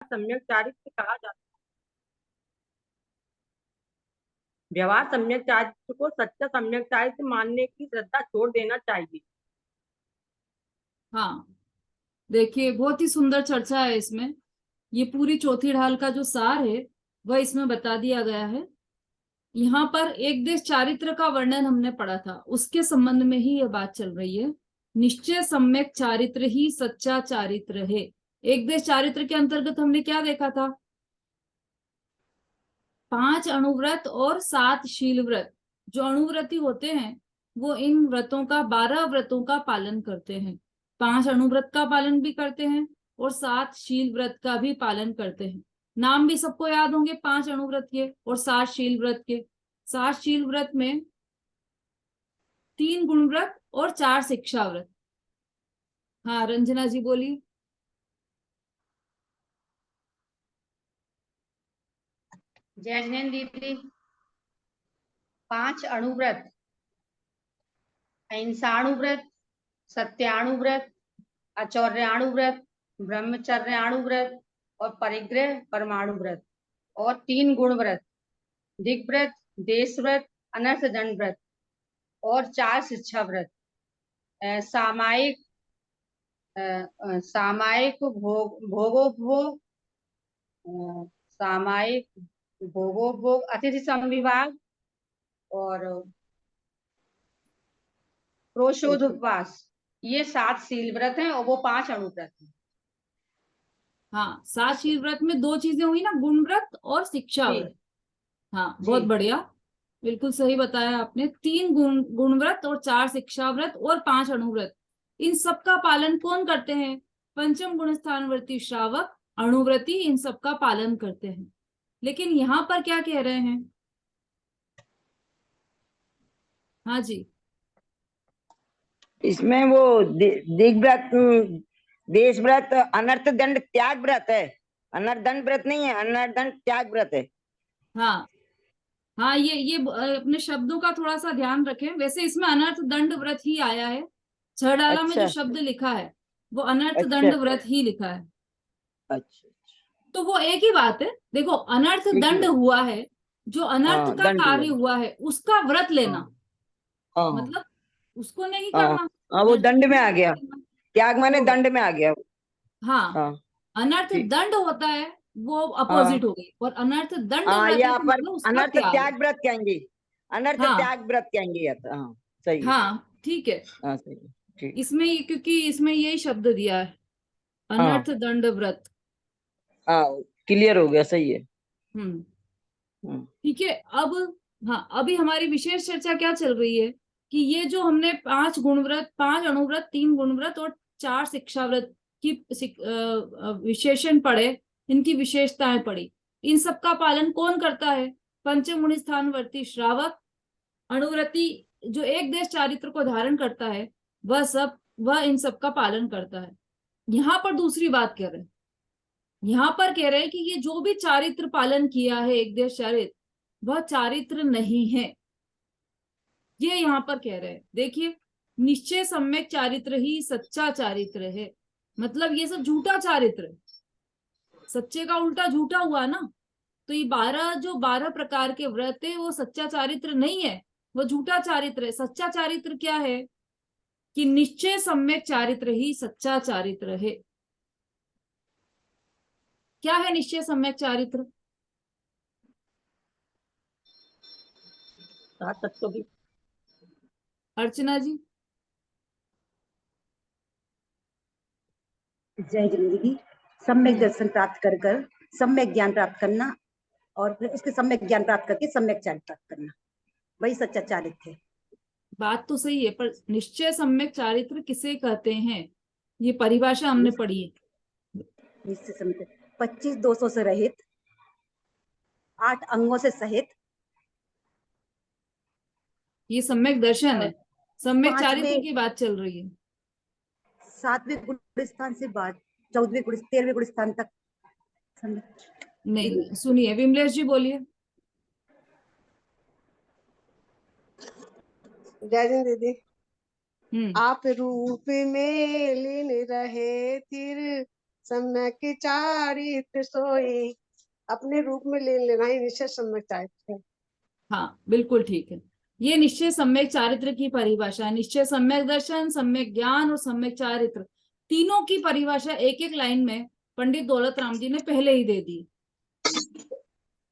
सम्यक चारित्र कहा जाता है। व्यवहार सम्यक चारित्र को सच्चा सम्यक चारित्र मानने की श्रद्धा छोड़ देना चाहिए। हाँ, देखिए बहुत ही सुंदर चर्चा है इसमें। ये पूरी चौथी ढाल का जो सार है वह इसमें बता दिया गया है। यहाँ पर एक देश चारित्र का वर्णन हमने पढ़ा था, उसके संबंध में ही यह बात चल रही है। निश्चय सम्यक चारित्र ही सच्चा चारित्र है। एक देश चारित्र के अंतर्गत हमने क्या देखा था? 5 अणुव्रत और 7 शील व्रत। जो अणुव्रती होते हैं वो इन व्रतों का 12 व्रतों का पालन करते हैं। 5 अणुव्रत का पालन भी करते हैं और 7 शील व्रत का भी पालन करते हैं। नाम भी सबको याद होंगे 5 अणुव्रत के और 7 शील व्रत के। 7 शील व्रत में 3 गुण व्रत और 4 शिक्षा व्रत। हाँ रंजना जी बोलिए। जय जैन दीदी। 5 अणुव्रत, अहिंसाणुव्रत, सत्याणुव्रत, आचौर्याणुव्रत, ब्रह्मचर्याणुव्रत और परिग्रह परमाणु व्रत, और 3 गुण व्रत, दिग्व्रत, देशव्रत, अनर्थ दंड व्रत और 4 शिक्षा व्रत। सामायिक सामायिक भोगोपभोग, सामायिक भोगोपभोग, अतिथि संविभाग और प्रोशोध उपवास, ये 7 शील व्रत हैं और वो 5 अणुव्रत हैं। हाँ, 7 शील व्रत में 2 चीजें हुई ना, गुण व्रत और शिक्षा व्रत। हाँ बहुत बढ़िया, बिल्कुल सही बताया आपने। 3 गुण व्रत और 4 शिक्षा व्रत और 5 अणुव्रत, इन सब का पालन कौन करते हैं? पंचम गुण स्थानवर्ती श्रावक अणुव्रती इन सब का पालन करते हैं। लेकिन यहाँ पर क्या कह रहे हैं? हाँ जी, इसमें वो दिग्व्रत, देशव्रत, अनर्थ दंड त्याग व्रत है। अनर्थ दंड व्रत नहीं है, अनर्थ दंड त्याग व्रत है। हाँ हाँ, ये अपने शब्दों का थोड़ा सा ध्यान रखें। वैसे इसमें अनर्थ दंड व्रत ही आया है, 6 डाला में जो शब्द लिखा है वो अनर्थ दंड व्रत ही लिखा है। अच्छा, तो वो एक ही बात है। देखो, अनर्थ दंड हुआ है, जो अनर्थ का कार्य हुआ है उसका व्रत लेना, मतलब उसको नहीं करना। वो दंड में आ गया, त्याग माने दंड में आ गया। हाँ, अनर्थ दंड होता है वो अपोजिट हो गई, और अनर्थ दंड व्रत है तो मतलब उसका अनर्थ त्याग व्रत कहेंगे, अनर्थ हाँ त्याग व्रत कहेंगे। हाँ सही है। हाँ ठीक है। हाँ सही है, ठीक। इसमें क्योंकि इसमें यही शब्द दिया है, अनर्थ दंड व्रत। हाँ क्लियर हो गया, सही है। ठीक है। अब हाँ, अभी हमारी विशेष चर्चा क्या चल रही है कि ये जो हमने 5 गुणव्रत, 5 अणुव्रत, 3 गुणव्रत और 4 शिक्षा व्रत की विशेषण पढ़े, इनकी विशेषताएं पढ़ी। इन सब का पालन कौन करता है? पंचम गुण स्थानवर्ती श्रावक अणुव्रती, जो एक देश चारित्र को धारण करता है, वह इन सब का पालन करता है। यहाँ पर दूसरी बात कह रहे हैं, यहाँ पर कह रहे हैं कि ये जो भी चारित्र पालन किया है एक देश चारित्र, वह चारित्र नहीं है। ये यहाँ पर कह रहे हैं। देखिए, निश्चय सम्यक चारित्र ही सच्चा चारित्र है, मतलब ये सब झूठा चारित्र है। सच्चे का उल्टा झूठा हुआ ना, तो ये 12 प्रकार के व्रत है वो सच्चा चारित्र नहीं है, वो झूठा चारित्र है। सच्चा चारित्र क्या है? कि निश्चय सम्यक चारित्र ही सच्चा चारित्र है। क्या है निश्चय सम्यक चारित्र? तत्व भी। अर्चना जी। जय जिंदगी, सम्यक दर्शन प्राप्त कर कर सम्यक ज्ञान प्राप्त करना, और फिर उसके सम्यक ज्ञान प्राप्त करके सम्यक चारित्र प्राप्त करना, वही सच्चा चारित्र है। बात तो सही है, पर निश्चय सम्यक चारित्र किसे कहते हैं? ये परिभाषा हमने पढ़ी है। निश्चय सम्यक 25 दोषों से रहित, 8 अंगों से सहित, ये सम्यक दर्शन है, सम्यक चारित्र 5वें की बात चल रही है। 7वें गुण स्थान से बाद 14वें गुण, 13वें गुण स्थान तक। नहीं, सुनिए विमलेश जी बोलिए। जय जैन दीदी। आप रूप में लीन रहे, फिर सम्यक चारित्र सोई, अपने रूप में ले लेना ही निश्चय सम्यक चारित्र है। हाँ बिल्कुल ठीक है। ये निश्चय सम्यक चारित्र की परिभाषा है। निश्चय सम्यक दर्शन, सम्यक ज्ञान और सम्यक चारित्र, तीनों की परिभाषा एक एक लाइन में पंडित दौलत राम जी ने पहले ही दे दी।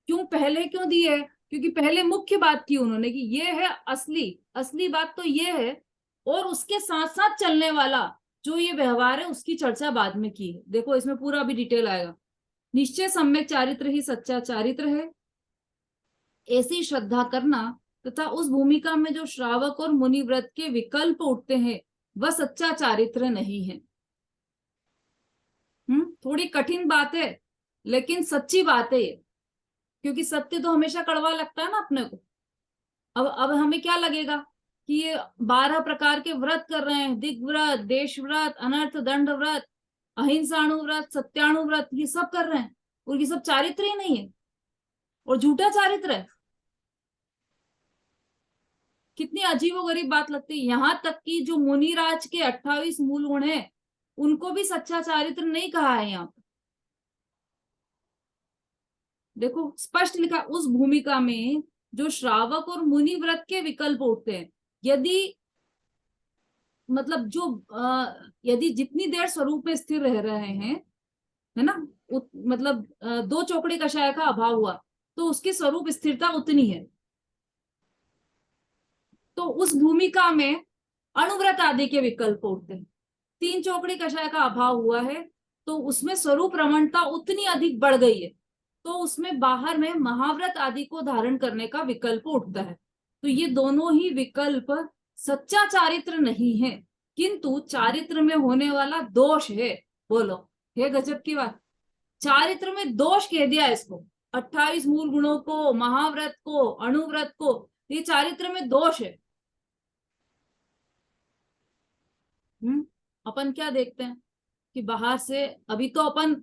क्यों दी है? क्योंकि पहले मुख्य बात की उन्होंने कि ये है असली बात तो ये है, और उसके साथ साथ चलने वाला जो ये व्यवहार है उसकी चर्चा बाद में की है। देखो इसमें पूरा भी डिटेल आएगा। निश्चय सम्यक चारित्र ही सच्चा चारित्र है, ऐसी श्रद्धा करना तथा उस भूमिका में जो श्रावक और मुनि व्रत के विकल्प उठते हैं वह सच्चा चारित्र नहीं है। थोड़ी कठिन बात है लेकिन सच्ची बात है ये, क्योंकि सत्य तो हमेशा कड़वा लगता है ना अपने को। अब हमें क्या लगेगा कि ये 12 प्रकार के व्रत कर रहे हैं, दिग्व्रत, देश व्रत, अनर्थ दंड व्रत, अहिंसाणु व्रत, सत्याणु व्रत, ये सब कर रहे हैं और ये सब चारित्र ही नहीं है और झूठा चारित्र है। कितनी अजीबोगरीब बात लगती है। यहां तक कि जो मुनिराज के 28 मूल गुण हैं उनको भी सच्चा चारित्र नहीं कहा है यहाँ पर। देखो स्पष्ट लिखा, उस भूमिका में जो श्रावक और मुनि व्रत के विकल्प उठते हैं। यदि मतलब यदि जितनी देर स्वरूप में स्थिर रह रहे हैं, है ना, मतलब 2 चौकड़ी कषाय का अभाव हुआ तो उसकी स्वरूप स्थिरता उतनी है। तो उस भूमिका में अणुव्रत आदि के विकल्प उठते हैं। 3 चौकड़ी कषाय का अभाव हुआ है तो उसमें स्वरूप रमणता उतनी अधिक बढ़ गई है, तो उसमें बाहर में महाव्रत आदि को धारण करने का विकल्प उठता है। तो ये दोनों ही विकल्प सच्चा चारित्र नहीं है, किंतु चारित्र में होने वाला दोष है। बोलो, हे गजब की बात, चारित्र में दोष कह दिया इसको। 28 मूल गुणों को, महाव्रत को, अणुव्रत को, ये चारित्र में दोष है। अपन क्या देखते हैं कि बाहर से, अभी तो अपन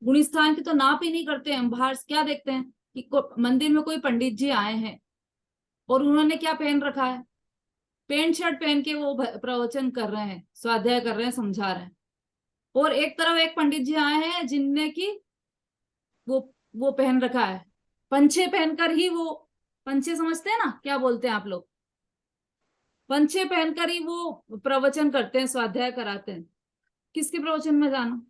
गुणस्थान की तो नाप ही नहीं करते हैं, बाहर से क्या देखते हैं कि मंदिर में कोई पंडित जी आए हैं और उन्होंने क्या पहन रखा है, पैंट शर्ट पहन के वो प्रवचन कर रहे हैं, स्वाध्याय कर रहे हैं, समझा रहे हैं। और एक तरफ एक पंडित जी आए हैं जिनने की वो पहन रखा है, पंछे पहनकर ही, वो पंछे समझते हैं ना, क्या बोलते हैं आप लोग, पंछे पहनकर ही वो प्रवचन करते हैं, स्वाध्याय कराते हैं। किसके प्रवचन में जाना?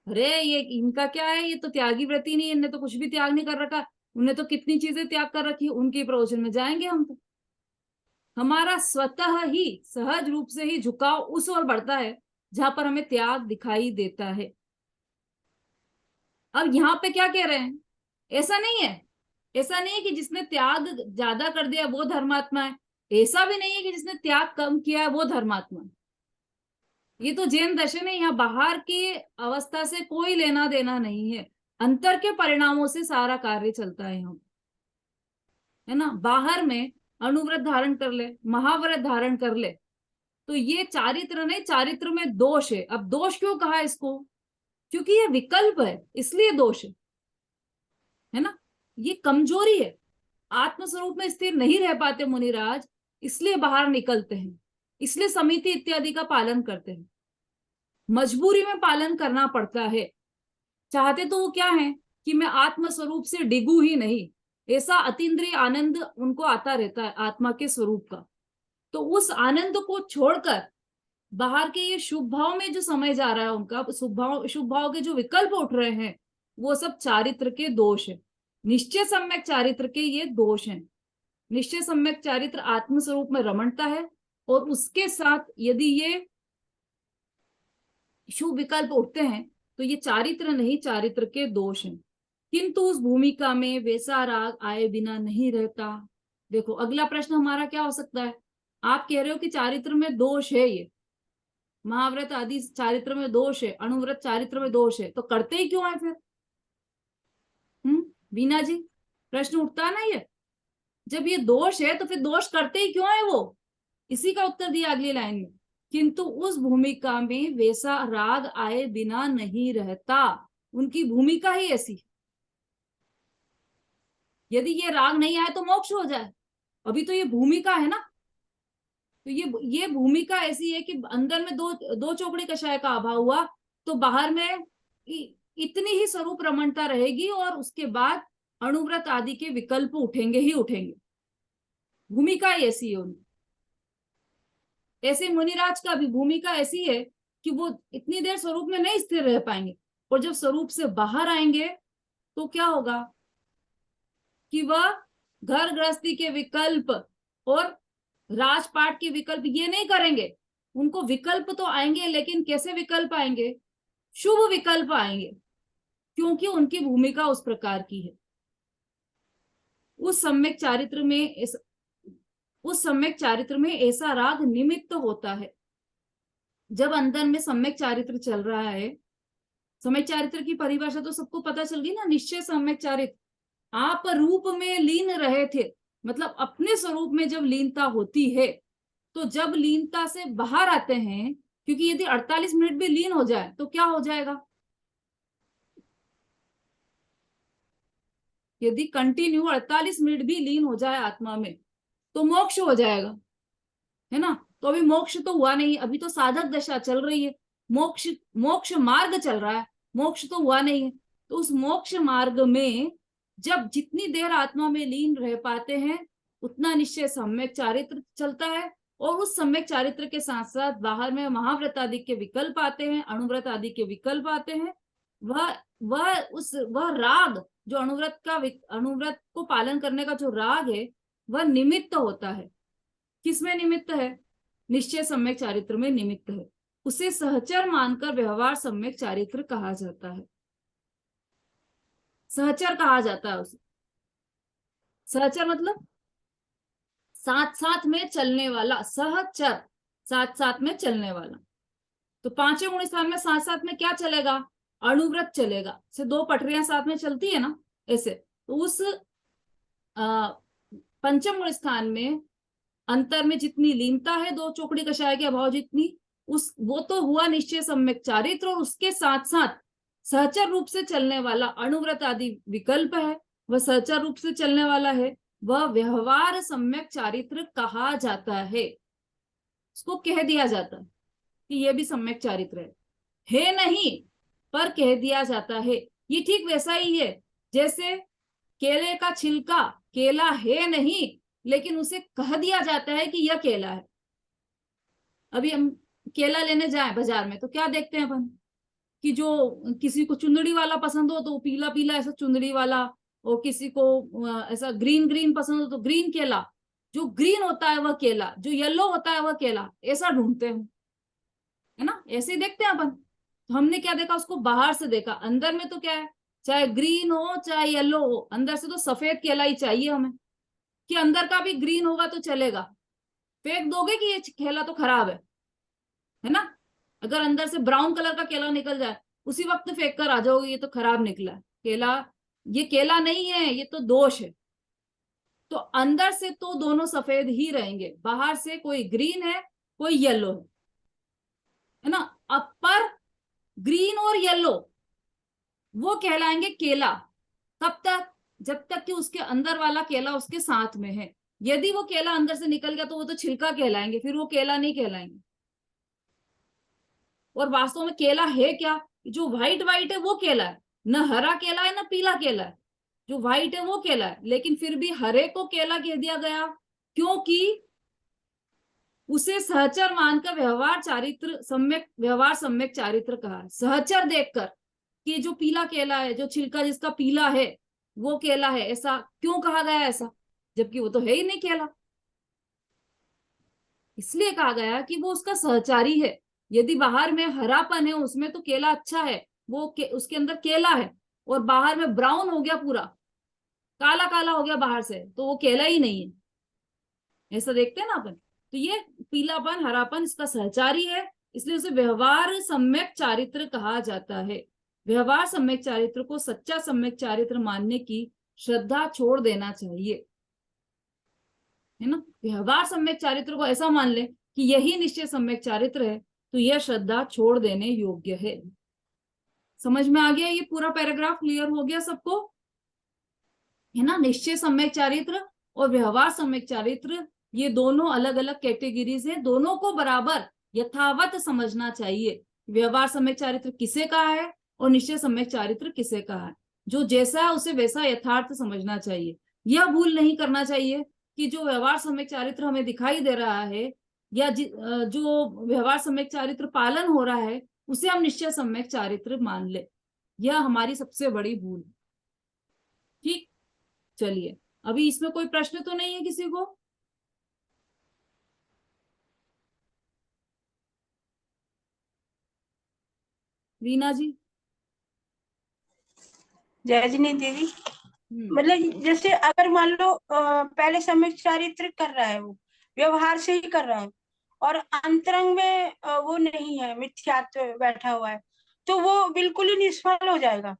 अरे ये इनका क्या है, ये तो त्यागी व्रती नहीं, इनने तो कुछ भी त्याग नहीं कर रखा, उन्हें तो कितनी चीजें त्याग कर रखी, उनके प्रवचन में जाएंगे हम तो। हमारा स्वतः ही सहज रूप से ही झुकाव उस ओर बढ़ता है जहां पर हमें त्याग दिखाई देता है। अब यहाँ पे क्या कह रहे हैं, ऐसा नहीं है, ऐसा नहीं है कि जिसने त्याग ज्यादा कर दिया वो धर्मात्मा है, ऐसा भी नहीं है कि जिसने त्याग कम किया है वो धर्मात्मा है। ये तो जैन दर्शन है, यहाँ बाहर की अवस्था से कोई लेना देना नहीं है, अंतर के परिणामों से सारा कार्य चलता है यहाँ, है ना। बाहर में अणुव्रत धारण कर ले, महाव्रत धारण कर ले, तो ये चारित्र नहीं, चारित्र में दोष है। अब दोष क्यों कहा इसको? क्योंकि ये विकल्प है इसलिए दोष है ना, ये कमजोरी है। आत्मस्वरूप में स्थिर नहीं रह पाते मुनिराज, इसलिए बाहर निकलते हैं, इसलिए समिति इत्यादि का पालन करते हैं, मजबूरी में पालन करना पड़ता है। चाहते तो वो क्या है कि मैं आत्मस्वरूप से डिगू ही नहीं, ऐसा अतीन्द्रिय आनंद उनको आता रहता है आत्मा के स्वरूप का। तो उस आनंद को छोड़कर बाहर के ये शुभ भाव में जो समय जा रहा है उनका, शुभ भाव के जो विकल्प उठ रहे हैं वो सब चारित्र के दोष है। निश्चय सम्यक चारित्र के ये दोष हैं। निश्चय सम्यक चारित्र आत्मस्वरूप में रमणता है और उसके साथ यदि ये शुभ विकल्प उठते हैं तो ये चारित्र नहीं, चारित्र के दोष हैं। किंतु उस भूमिका में वैसा राग आए बिना नहीं रहता। देखो अगला प्रश्न हमारा क्या हो सकता है, आप कह रहे हो कि चारित्र में दोष है, ये महाव्रत आदि चारित्र में दोष है, अणुव्रत चारित्र में दोष है, तो करते ही क्यों है फिर? बीना जी, प्रश्न उठता है ना ये, जब ये दोष है तो फिर दोष करते ही क्यों है वो? इसी का उत्तर दिया अगली लाइन में, किंतु उस भूमिका में वैसा राग आए बिना नहीं रहता। उनकी भूमिका ही ऐसी, यदि ये राग नहीं आए तो मोक्ष हो जाए, अभी तो ये भूमिका है ना, तो ये भूमिका ऐसी है कि अंदर में दो चौकड़ी कषाय का अभाव हुआ तो बाहर में इतनी ही स्वरूप रमणता रहेगी और उसके बाद अणुव्रत आदि के विकल्प उठेंगे ही उठेंगे। भूमिका ऐसी है उनकी। ऐसे मुनिराज का भी भूमिका ऐसी है कि वो इतनी देर स्वरूप में नहीं स्थिर रह पाएंगे और जब स्वरूप से बाहर आएंगे तो क्या होगा कि वह घर गृहस्थी के विकल्प और राजपाट के विकल्प ये नहीं करेंगे। उनको विकल्प तो आएंगे लेकिन कैसे विकल्प आएंगे? शुभ विकल्प आएंगे, क्योंकि उनकी भूमिका उस प्रकार की है। उस सम्यक चारित्र में ऐसा राग निमित्त होता है। जब अंदर में सम्यक चारित्र चल रहा है, सम्यक चारित्र की परिभाषा तो सबको पता चल गई ना, निश्चय सम्यक चारित्र। आप रूप में लीन रहे थे, मतलब अपने स्वरूप में जब लीनता होती है, तो जब लीनता से बाहर आते हैं, क्योंकि यदि 48 मिनट भी लीन हो जाए तो क्या हो जाएगा? यदि कंटिन्यू 48 मिनट भी लीन हो जाए आत्मा में तो मोक्ष हो जाएगा, है ना। तो अभी मोक्ष तो हुआ नहीं, अभी तो साधक दशा चल रही है, मोक्ष मार्ग चल रहा है, मोक्ष तो हुआ नहीं है। तो उस मोक्ष मार्ग में जब जितनी देर आत्मा में लीन रह पाते हैं उतना निश्चय सम्यक चारित्र चलता है, और उस सम्यक चारित्र के साथ साथ बाहर में महाव्रत आदि के विकल्प आते हैं, अणुव्रत आदि के विकल्प आते हैं। वह राग जो अणुव्रत को पालन करने का जो राग है वह निमित्त होता है। किसमें निमित्त है? निश्चय सम्यक चारित्र में निमित्त है। उसे सहचर मानकर व्यवहार सम्यक चारित्र कहा जाता है। सहचर कहा जाता है उसे। सहचर मतलब साथ साथ में चलने वाला, सहचर साथ साथ में चलने वाला। तो पांचवें गुण स्थान में साथ साथ में क्या चलेगा? अणुव्रत चलेगा। से दो पटरियां साथ में चलती है ना, ऐसे। तो उस पंचम गुण स्थान में अंतर में जितनी लीनता है, दो चौकड़ी कषाय के अभाव जितनी, वो तो हुआ निश्चय सम्यक चारित्र, और उसके साथ साथ सहचर रूप से चलने वाला अणुव्रत आदि विकल्प है, वह सहचर रूप से चलने वाला है, वह व्यवहार सम्यक चारित्र कहा जाता है। उसको कह दिया जाता है कि यह भी सम्यक चारित्र है नहीं, पर कह दिया जाता है। ये ठीक वैसा ही है जैसे केले का छिलका केला है नहीं, लेकिन उसे कह दिया जाता है कि यह केला है। अभी हम केला लेने जाएं बाजार में तो क्या देखते हैं अपन कि जो किसी को चुंदड़ी वाला पसंद हो तो पीला पीला ऐसा चुंदड़ी वाला, और किसी को ऐसा ग्रीन ग्रीन पसंद हो तो ग्रीन केला। जो ग्रीन होता है वह केला, जो येलो होता है वह केला, ऐसा ढूंढते हैं, है ना। ऐसे ही देखते हैं अपन। तो हमने क्या देखा? उसको बाहर से देखा। अंदर में तो क्या है, चाहे ग्रीन हो चाहे येलो हो, अंदर से तो सफेद केला ही चाहिए हमें, कि अंदर का भी ग्रीन होगा तो चलेगा। फेंक दोगे कि ये केला तो खराब है ना। अगर अंदर से ब्राउन कलर का केला निकल जाए उसी वक्त फेंक कर आ जाओगे ये तो खराब निकला है केला, ये केला नहीं है, ये तो दोष है। तो अंदर से तो दोनों सफेद ही रहेंगे, बाहर से कोई ग्रीन है कोई येलो है ना। अब पर ग्रीन और येलो वो कहलाएंगे केला। कब तक? जब तक कि उसके अंदर वाला केला उसके साथ में है। यदि वो केला अंदर से निकल गया तो वो तो छिलका कहलाएंगे, फिर वो केला नहीं कहलाएंगे। और वास्तव में केला है क्या? जो व्हाइट व्हाइट है वो केला है, न हरा केला है न पीला केला है। जो व्हाइट है वो केला है, लेकिन फिर भी हरे को केला कह दिया गया क्योंकि उसे सहचर मानकर व्यवहार सम्यक चारित्र कहा। सहचर देखकर कि जो पीला केला है, जो छिलका जिसका पीला है वो केला है, ऐसा क्यों कहा गया? ऐसा जबकि वो तो है ही नहीं केला। इसलिए कहा गया कि वो उसका सहचारी है। यदि बाहर में हरापन है उसमें तो केला अच्छा है, उसके अंदर केला है, और बाहर में ब्राउन हो गया, पूरा काला काला हो गया बाहर से, तो वो केला ही नहीं है। ऐसा देखते हैं ना अपन। तो ये पीलापन हरापन इसका सहचारी है, इसलिए उसे व्यवहार सम्यक चारित्र कहा जाता है। व्यवहार सम्यक चारित्र को सच्चा सम्यक चारित्र मानने की श्रद्धा छोड़ देना चाहिए, है ना। व्यवहार सम्यक चारित्र को ऐसा मान ले कि यही निश्चय सम्यक चारित्र है, तो यह श्रद्धा छोड़ देने योग्य है। समझ में आ गया? ये पूरा पैराग्राफ क्लियर हो गया सबको, है ना। निश्चय सम्यक चारित्र और व्यवहार सम्यक चारित्र ये दोनों अलग अलग कैटेगरीज है, दोनों को बराबर यथावत समझना चाहिए। व्यवहार सम्यक चारित्र किसे कहा है और निश्चय सम्यक चारित्र किसे कहा है। जो जैसा है उसे वैसा यथार्थ समझना चाहिए। यह भूल नहीं करना चाहिए कि जो व्यवहार सम्यक चारित्र हमें दिखाई दे रहा है या जो व्यवहार सम्यक चारित्र पालन हो रहा है उसे हम निश्चय सम्यक चारित्र मान ले। यह हमारी सबसे बड़ी भूल। ठीक, चलिए अभी इसमें कोई प्रश्न तो नहीं है किसी को? रीना जी। जयजनी दीदी, मतलब जैसे अगर मान लो पहले सम्यक चारित्र कर रहा है, वो व्यवहार से ही कर रहा है और अंतरंग में वो नहीं है, मिथ्यात्व बैठा हुआ है, तो वो बिल्कुल ही निष्फल हो जाएगा।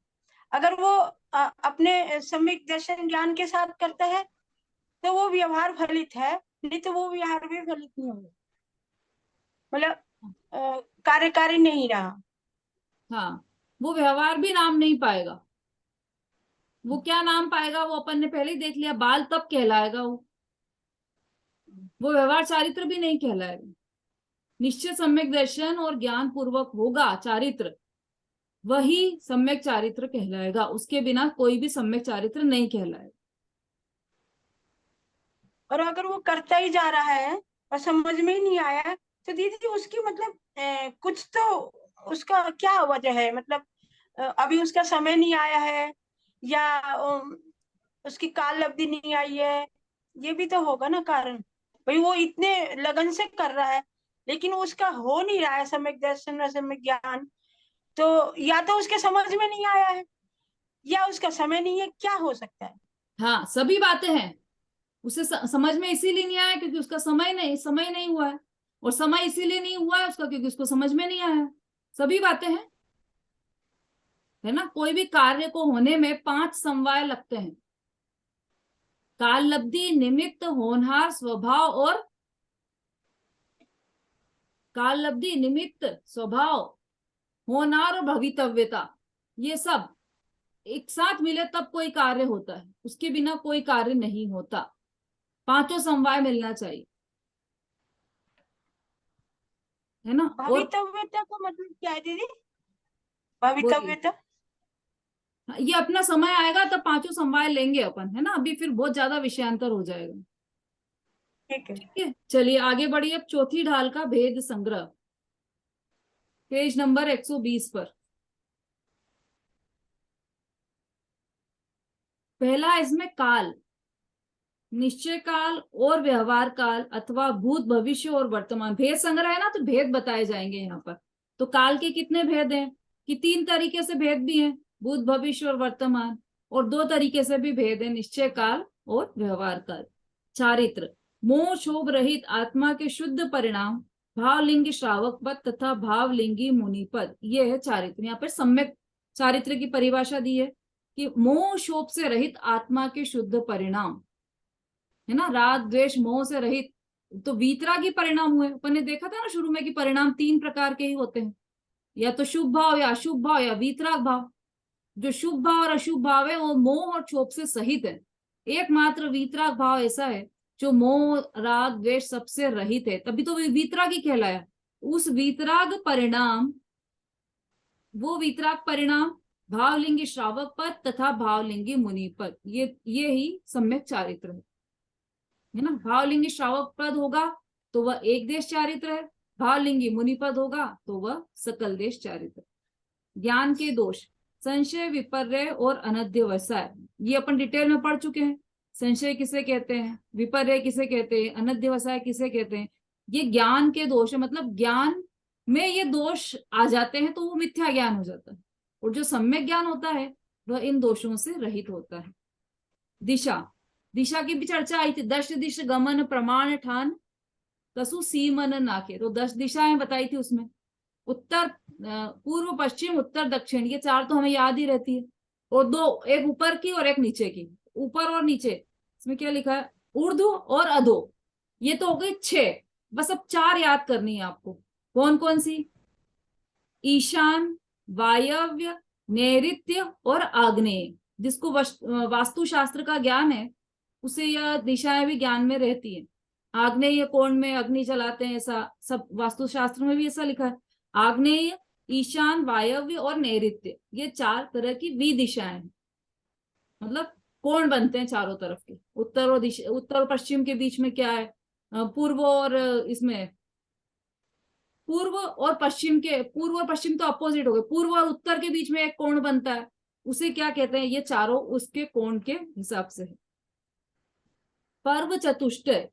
अगर वो अपने सम्यक दर्शन ज्ञान के साथ करता है तो वो व्यवहार फलित है, नहीं तो वो व्यवहार भी फलित नहीं होगा, मतलब कार्यकारी नहीं रहा। हाँ, वो व्यवहार भी नाम नहीं पाएगा। वो क्या नाम पाएगा वो अपन ने पहले ही देख लिया, बाल तब कहलाएगा। वो व्यवहार चारित्र भी नहीं कहलाएगा। निश्चय सम्यक दर्शन और ज्ञान पूर्वक होगा चारित्र, वही सम्यक चारित्र कहलाएगा। उसके बिना कोई भी सम्यक चारित्र नहीं कहलाएगा। और अगर वो करता ही जा रहा है और समझ में ही नहीं आया तो दीदी उसकी मतलब कुछ तो उसका क्या वजह है, मतलब अभी उसका समय नहीं आया है या उसकी काल अवधि नहीं आई है, ये भी तो होगा ना कारण। भाई वो इतने लगन से कर रहा है लेकिन उसका हो नहीं रहा है सम्यक दर्शन और सम्यक ज्ञान, तो या तो उसके समझ में नहीं आया है या उसका समय नहीं है, क्या हो सकता है? हाँ, सभी बातें हैं। उसे समझ में इसीलिए नहीं आया क्योंकि उसका समय नहीं हुआ है, और समय इसीलिए नहीं हुआ है उसका क्योंकि उसको समझ में नहीं आया। सभी बातें हैं, है ना। कोई भी कार्य को होने में 5 समवाय लगते हैं: काल लब्धि, निमित्त, होनहार, स्वभाव और काल लब्धि, निमित्त, स्वभाव, होनहार और भवितव्यता। ये सब एक साथ मिले तब कोई कार्य होता है, उसके बिना कोई कार्य नहीं होता। 5 समवाय मिलना चाहिए, है ना। और भवितव्यता का मतलब क्या है दीदी? भवितव्यता ये अपना समय आएगा तब 5 समवाय लेंगे अपन, है ना। अभी फिर बहुत ज्यादा विषयांतर हो जाएगा। ठीक है। ठीक है, चलिए आगे बढ़िए। अब चौथी ढाल का भेद संग्रह, पेज नंबर 120 पर। पहला इसमें काल, निश्चय काल और व्यवहार काल अथवा भूत, भविष्य और वर्तमान। भेद संग्रह है ना, तो भेद बताए जाएंगे यहाँ पर। तो काल के कितने भेद हैं कि 3 तरीके से भेद भी हैं, भूत, भविष्य और वर्तमान, और 2 तरीके से भी भेद है, निश्चय काल और व्यवहार काल। चारित्र, मोह शोभ रहित आत्मा के शुद्ध परिणाम, भावलिंगी श्रावक पद तथा भावलिंगी मुनि पद। ये है चारित्र। यहाँ पर सम्यक चारित्र की परिभाषा दी है कि मोह शोभ से रहित आत्मा के शुद्ध परिणाम, है ना। राग द्वेष मोह से रहित, तो वीतरागी परिणाम हुए। अपन ने देखा था ना शुरू में कि परिणाम 3 प्रकार के ही होते हैं, या तो शुभ भाव या अशुभ भाव या वीतराग भाव। जो शुभ भाव और अशुभ भाव है वो मोह और क्षोभ से सहित है। एकमात्र वीतराग भाव ऐसा है जो मोह, राग, द्वेष सबसे रहित है, तभी तो वीतरागी कहलाया। उस वीतराग परिणाम, वो वीतराग परिणाम भावलिंगी श्रावक पद तथा भावलिंगी मुनि पद, ये ही सम्यक चारित्र है ना। भावलिंगी श्रावक पद होगा तो वह एक देश चारित्र है, भावलिंगी मुनि पद होगा तो वह सकल देश चारित्र। ज्ञान के दोष, संशय, विपर्य और अनध्यवसाय, ये अपन डिटेल में पढ़ चुके हैं। संशय किसे कहते हैं, विपर्य किसे कहते हैं, अनध्यवसाय किसे कहते हैं। ये ज्ञान के दोष है, मतलब ज्ञान में ये दोष आ जाते हैं तो वो मिथ्या ज्ञान हो जाता है, और जो सम्यक ज्ञान होता है वह इन दोषों से रहित होता है। दिशा, दिशा की भी चर्चा आई थी। 10 दिश गमन प्रमाण ठान कसु सीमन नाके, तो 10 दिशाएं बताई थी उसमें। उत्तर, पूर्व, पश्चिम, उत्तर, दक्षिण, ये 4 तो हमें याद ही रहती है, और 2, एक ऊपर की और एक नीचे की। ऊपर और नीचे इसमें क्या लिखा है, ऊर्ध्व और अधो, ये तो हो गई 6। बस अब 4 याद करनी है आपको। कौन कौन सी? ईशान, वायव्य, नैऋत्य और आग्नेय। जिसको वास्तुशास्त्र का ज्ञान है उसे यह दिशाएं भी ज्ञान में रहती है। आग्नेय कोण में अग्नि जलाते हैं, ऐसा सब वास्तुशास्त्र में भी ऐसा लिखा है। आग्नेय, ईशान, वायव्य और नैऋत्य, ये 4 तरह की विदिशाएं हैं, मतलब कोण बनते हैं चारों तरफ के। उत्तर और पश्चिम के बीच में क्या है, पूर्व और इसमें पूर्व और पश्चिम तो अपोजिट हो गए, पूर्व और उत्तर के बीच में एक कोण बनता है, उसे क्या कहते हैं, ये चारों उसके कोण के हिसाब से है। पर्व चतुष्टय,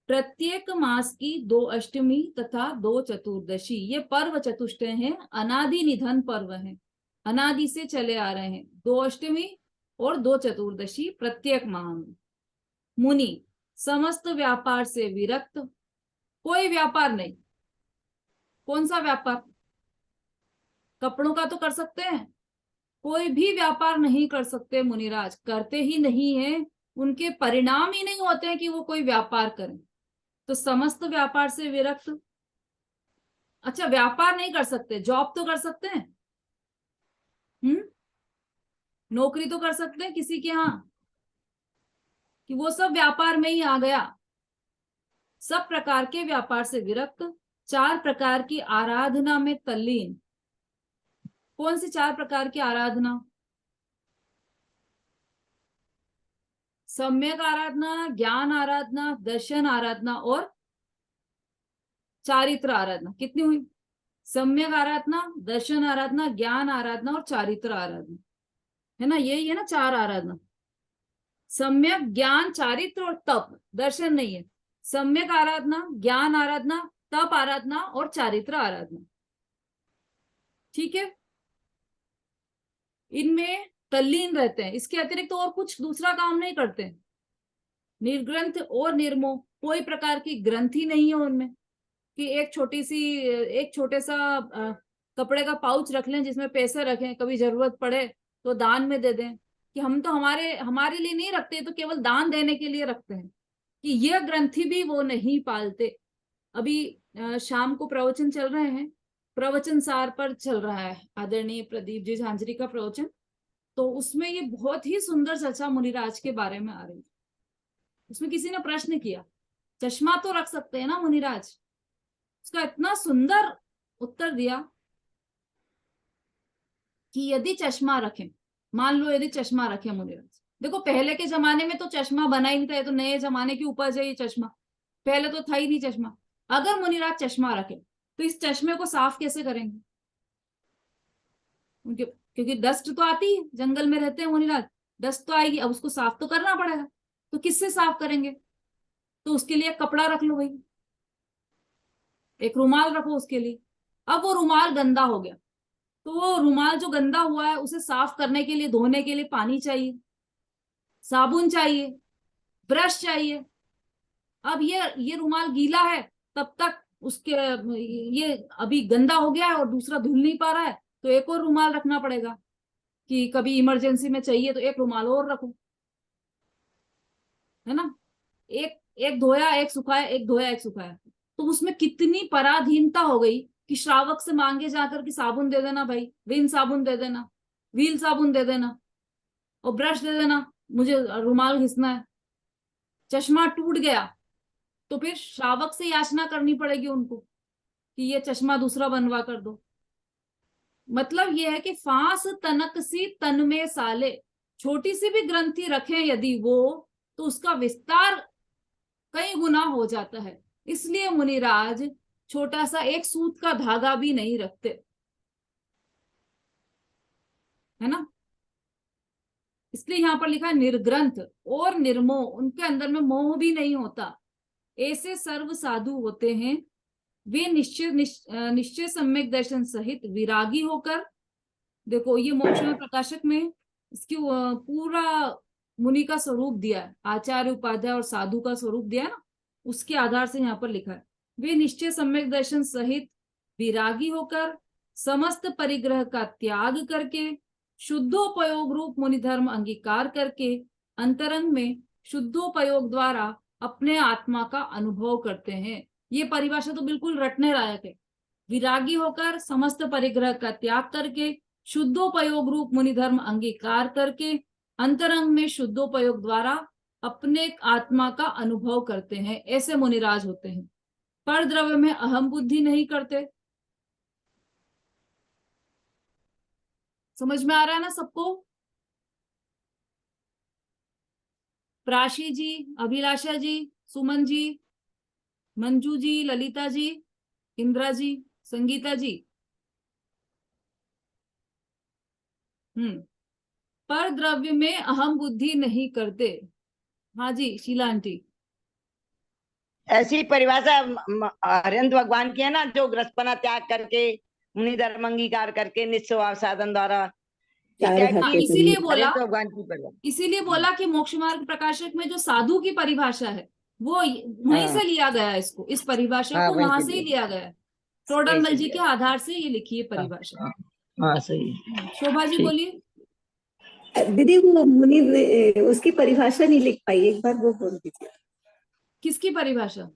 प्रत्येक मास की 2 अष्टमी तथा 2 चतुर्दशी, ये पर्व चतुष्टय हैं, अनादि निधन पर्व हैं, अनादि से चले आ रहे हैं। 2 अष्टमी और 2 चतुर्दशी प्रत्येक माह में। मुनि, समस्त व्यापार से विरक्त, कोई व्यापार नहीं। कौन सा व्यापार? कपड़ों का तो कर सकते हैं, कोई भी व्यापार नहीं कर सकते मुनिराज, करते ही नहीं है, उनके परिणाम ही नहीं होते हैं कि वो कोई व्यापार करें। तो समस्त व्यापार से विरक्त, अच्छा व्यापार नहीं कर सकते, जॉब तो कर सकते हैं, नौकरी तो कर सकते हैं किसी के यहाँ, कि वो सब व्यापार में ही आ गया। सब प्रकार के व्यापार से विरक्त, 4 प्रकार की आराधना में तल्लीन। कौन सी 4 प्रकार की आराधना? सम्यक आराधना, ज्ञान आराधना, दर्शन आराधना और चारित्र आराधना। कितनी हुई? सम्यक आराधना, दर्शन आराधना, ज्ञान आराधना और चारित्र आराधना, है ना, यही है ना 4 आराधना। सम्यक, ज्ञान, चारित्र और तप, दर्शन नहीं है। सम्यक आराधना, ज्ञान आराधना, तप आराधना और चारित्र आराधना, ठीक है, इनमें तल्लीन रहते हैं। इसके अतिरिक्त तो और कुछ दूसरा काम नहीं करते हैं। निर्ग्रंथ और निर्मोह, कोई प्रकार की ग्रंथि नहीं है उनमें, कि एक छोटे सा कपड़े का पाउच रख लें जिसमें पैसे रखें, कभी जरूरत पड़े तो दान में दे दें, कि हम तो हमारे लिए नहीं रखते, तो केवल दान देने के लिए रखते हैं, कि यह ग्रंथि भी वो नहीं पालते। अभी शाम को प्रवचन चल रहे हैं, प्रवचन सार पर चल रहा है आदरणीय प्रदीप जी झांझरी का प्रवचन, तो उसमें ये बहुत ही सुंदर चर्चा मुनिराज के बारे में आ रही है। उसमें किसी ने प्रश्न किया, चश्मा तो रख सकते हैं ना मुनिराज? उसका इतना सुंदर उत्तर दिया कि यदि चश्मा रखें, मान लो यदि चश्मा रखें मुनिराज, देखो पहले के जमाने में तो चश्मा बना ही नहीं था, ये तो नए जमाने की उपज है ये चश्मा, पहले तो था ही नहीं चश्मा। अगर मुनिराज चश्मा रखे तो इस चश्मे को साफ कैसे करेंगे? क्योंकि डस्ट तो आती है, जंगल में रहते हैं मुनिराज, डस्ट तो आएगी, अब उसको साफ तो करना पड़ेगा, तो किससे साफ करेंगे? तो उसके लिए कपड़ा रख लो भाई, एक रुमाल रखो उसके लिए। अब वो रुमाल गंदा हो गया, तो वो रुमाल जो गंदा हुआ है उसे साफ करने के लिए, धोने के लिए पानी चाहिए, साबुन चाहिए, ब्रश चाहिए। अब ये रुमाल गीला है, तब तक उसके ये अभी गंदा हो गया है और दूसरा धुल नहीं पा रहा है, तो एक और रुमाल रखना पड़ेगा, कि कभी इमरजेंसी में चाहिए तो एक रुमाल और रखो, है ना। एक धोया एक सुखाया, एक धोया एक सुखाया, तो उसमें कितनी पराधीनता हो गई कि श्रावक से मांगे जाकर कि साबुन दे देना भाई, विम साबुन दे देना, व्हील साबुन दे देना और ब्रश दे देना, मुझे रुमाल घिसना है। चश्मा टूट गया तो फिर श्रावक से याचना करनी पड़ेगी उनको कि ये चश्मा दूसरा बनवा कर दो। मतलब ये है कि फांस तनक सी तन में साले, छोटी सी भी ग्रंथि रखें यदि वो, तो उसका विस्तार कई गुना हो जाता है। इसलिए मुनिराज छोटा सा एक सूत का धागा भी नहीं रखते, है ना। इसलिए यहाँ पर लिखा है निर्ग्रंथ और निर्मोह, उनके अंदर में मोह भी नहीं होता। ऐसे सर्व साधु होते हैं वे निश्चय सम्यक दर्शन सहित विरागी होकर। देखो ये मोक्ष में प्रकाशक में इसकी पूरा मुनि का स्वरूप दिया है, आचार्य उपाध्याय और साधु का स्वरूप दिया है ना, उसके आधार से यहाँ पर लिखा है वे निश्चय सम्यक दर्शन सहित विरागी होकर समस्त परिग्रह का त्याग करके शुद्धोपयोग रूप मुनि धर्म अंगीकार करके अंतरंग में शुद्धोपयोग द्वारा अपने आत्मा का अनुभव करते हैं। ये परिभाषा तो बिल्कुल रटने लायक है। विरागी होकर समस्त परिग्रह का त्याग करके शुद्धोपयोग रूप मुनि धर्म अंगीकार करके अंतरंग में शुद्धोपयोग द्वारा अपने आत्मा का अनुभव करते हैं, ऐसे मुनिराज होते हैं। पर द्रव्य में अहम बुद्धि नहीं करते। समझ में आ रहा है ना सबको? प्राशी जी, अभिलाषा जी, सुमन जी, मंजू जी, ललिता जी, इंदिरा जी, संगीता जी। पर द्रव्य में अहम बुद्धि नहीं करते। हाँ जी, शीला आंटी। ऐसी परिभाषा हरिहंस भगवान की है ना, जो ग्रस्तपना त्याग करके मुनि धर्म अंगीकार करके निस्वभाव साधन द्वारा इस टाइप हाँ, की इसीलिए बोला, हरिहंस भगवान की परिभाषा। इसीलिए बोला कि मोक्ष मार्ग प्रकाशक में जो साधु की परिभाषा है वो वहीं हाँ। से लिया गया है। इसको, इस परिभाषा हाँ, को वहीं वहां से से ही लिया। लिया गया है। वहीं टोडरमल से जी के लिया। आधार से ये लिखी है हाँ, परिभाषा। हाँ, हाँ, सही है। शोभा जी ठीक। बोलिए। दीदी वो मुनि ने उसकी परिभाषा नहीं लिख पाई, एक बार वो बोल दीजिए। किसकी परिभाषा?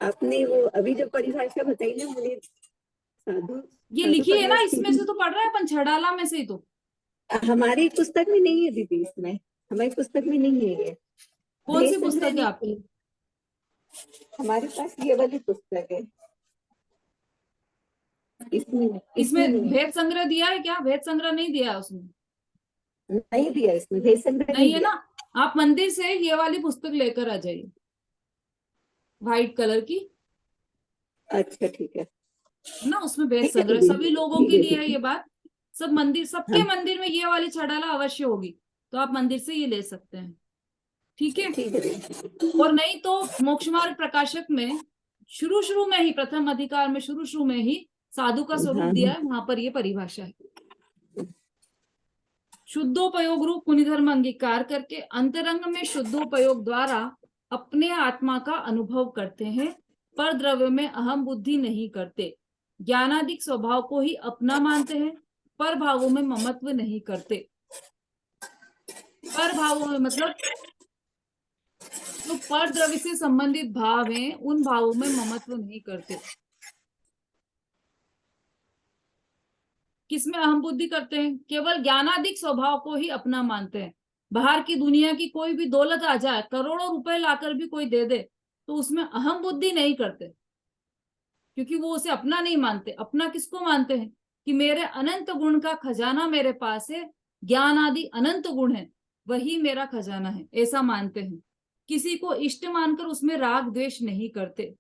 आपने वो अभी जो परिभाषा बताई ना, मुनि साधु ये साधु लिखी है ना, परमेश की, इसमें से तो पढ़ रहे हैं अपन, छड़ाला में से ही तो। हमारी पुस्तक में नहीं है दीदी, इसमें हमारी पुस्तक में नहीं है ये। कौन सी भेद पुस्तक संग्रह है आपकी? हमारे पास ये वाली पुस्तक है। इसमें इसमें भेद संग्रह दिया है क्या? भेद संग्रह नहीं दिया है उसमें। नहीं दिया, इसमें भेद संग्रह नहीं नहीं है दिया। ना? आप मंदिर से ये वाली पुस्तक लेकर आ जाइए, व्हाइट कलर की, अच्छा ठीक है। ना? उसमें भेद ठीक है संग्रह दीदी, सभी लोगों ठीक के है लिए है दीदी। ये बात। सब मंदिर, सबके हाँ मंदिर में ये वाली छड़ाला अवश्य होगी, तो आप मंदिर से ये ले सकते हैं। ठीक है। ठीक है दीदी। और नहीं तो मोक्ष मार्ग प्रकाशक में शुरू शुरू में ही, प्रथम अधिकार में शुरू शुरू में ही साधु का स्वरूप हाँ दिया है, वहां पर ये परिभाषा है। शुद्धोपयोग रूप मुनिधर्म अंगीकार करके अंतरंग में शुद्धोपयोग द्वारा अपने आत्मा का अनुभव करते हैं, पर द्रव्य में अहम बुद्धि नहीं करते। ज्ञानादिक स्वभाव को ही अपना मानते हैं, पर भावों में ममत्व नहीं करते। पर भावों में मतलब जो पर द्रव्य से संबंधित भाव हैं, उन भावों में ममत्व नहीं करते। किसमें अहम बुद्धि करते हैं? केवल ज्ञानादिक स्वभाव को ही अपना मानते हैं। बाहर की दुनिया की कोई भी दौलत आ जाए, करोड़ों रुपए लाकर भी कोई दे दे, तो उसमें अहम बुद्धि नहीं करते, क्योंकि वो उसे अपना नहीं मानते। अपना किसको मानते हैं? कि मेरे अनंत गुण का खजाना मेरे पास है, ज्ञान आदि अनंत गुण है, वही मेरा खजाना है, ऐसा मानते हैं। किसी को इष्ट मानकर उसमें राग द्वेष नहीं करते।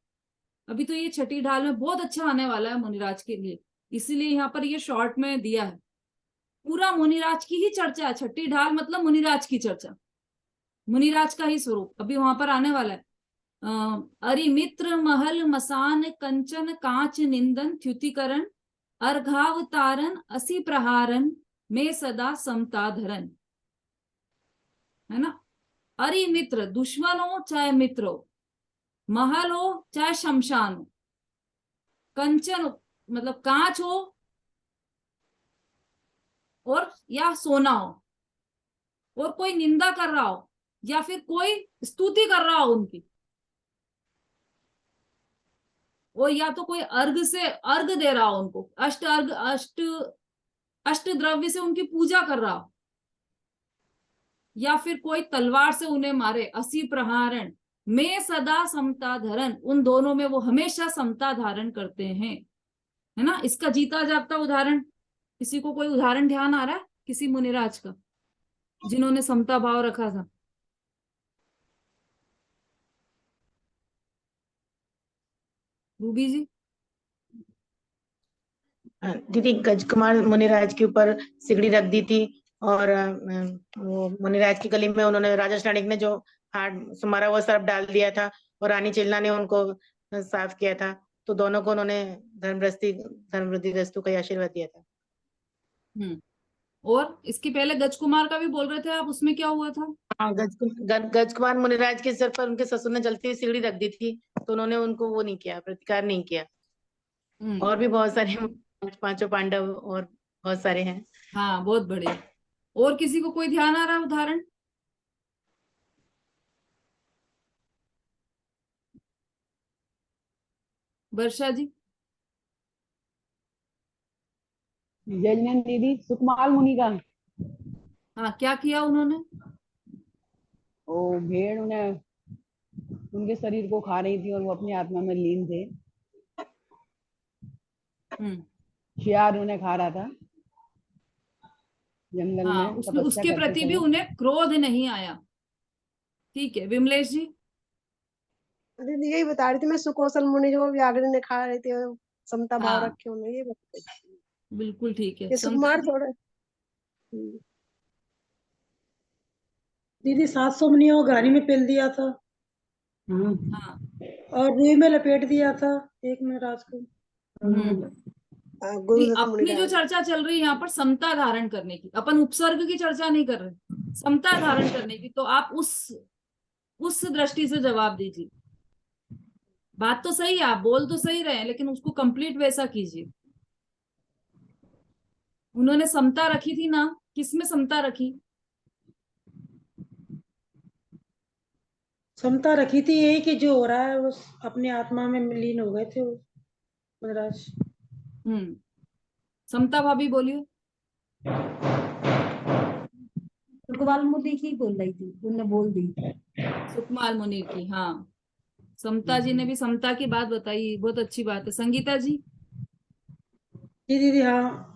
अभी तो ये छठी ढाल में बहुत अच्छा आने वाला है मुनिराज के लिए, इसीलिए यहाँ पर ये शॉर्ट में दिया है। पूरा मुनिराज की ही चर्चा है, छठी ढाल मतलब मुनिराज की चर्चा, मुनिराज का ही स्वरूप अभी वहां पर आने वाला है। अरिमित्र महल मसान कंचन कांच निंदन थ्युतिकरण अर्घावतारन असी प्रहारन में सदा समता धरन। है ना? अरिमित्र दुश्मन हो चाहे मित्र हो, महल हो चाहे शमशान हो, कंचन मतलब कांच हो और या सोना हो, और कोई निंदा कर रहा हो या फिर कोई स्तुति कर रहा हो उनकी, और या तो कोई अर्घ से अर्घ दे रहा हो उनको, अष्ट अर्घ अष्ट द्रव्य से उनकी पूजा कर रहा हो, या फिर कोई तलवार से उन्हें मारे, असी प्रहारण में सदा समता धरन, उन दोनों में वो हमेशा समता धारण करते हैं। है ना? इसका जीता जागता उदाहरण किसी को कोई उदाहरण ध्यान आ रहा है किसी मुनिराज का जिन्होंने समता भाव रखा था? रूबी जी। दीदी गजकुमार मुनिराज के ऊपर सिगड़ी रख दी थी, और वो मुनिराज की गली में उन्होंने राजा स्टैनिक ने जो हाथ मारा हुआ सर्प डाल दिया था, और रानी चिल्ला ने उनको साफ किया था, तो दोनों को उन्होंने धर्मवृद्धि रस्तु का आशीर्वाद दिया था। और इसके पहले गजकुमार का भी बोल रहे थे आप, उसमें क्या हुआ था? हाँ, गजकुमार मुनिराज के सिर पर उनके ससुर ने जलती हुई सिगड़ी रख दी थी, तो उन्होंने उनको वो नहीं किया, प्रतिकार नहीं किया। और भी बहुत सारे पांचों पांडव और बहुत सारे हैं। हाँ, बहुत बढ़िया। और किसी को कोई ध्यान आ रहा है उदाहरण? वर्षा जी। जजनन दीदी सुकमाल मुनि का। हाँ, क्या किया उन्होंने? वो भेड़ उन्हें उनके शरीर को खा रही थी और वो अपनी आत्मा में लीन थे। शियार उन्हें खा रहा था जंगल हाँ, में, उसमें तपस्या उसके करते प्रति भी समय। उन्हें क्रोध नहीं आया। ठीक है विमलेश जी। दीदी यही बता रही थी मैं, सुकौशल मुनि जो व्याघ्र ने खा रहे थे, समता भाव हाँ रखे उन्होंने, ये बता रही थी। बिल्कुल ठीक है। ये समता सुकुमार जी। थोड़ा दीदी 700 मुनियों को गाड़ी में पेल दिया था हाँ और रुई में लपेट दिया था एक महाराज को। गुरुदत्त अपनी जो मुनिराज। चर्चा चल रही है यहाँ पर समता धारण करने की, अपन उपसर्ग की चर्चा नहीं कर रहे, समता धारण करने की। तो आप उस दृष्टि से जवाब दीजिए। बात तो सही है, आप बोल तो सही रहे हैं, लेकिन उसको कंप्लीट वैसा कीजिए। उन्होंने समता रखी थी ना, किसमें समता रखी? समता रखी थी यही कि जो हो रहा है वो अपने आत्मा में लीन हो गए थे वो महाराज। समता भाभी बोलिए। सुखवाल मुनि की बोल रही थी, उन्होंने बोल दी। सुकमाल मुनि की, हाँ। समता जी ने भी समता की बात बताई, बहुत अच्छी बात है। संगीता जी। जी दीदी हाँ,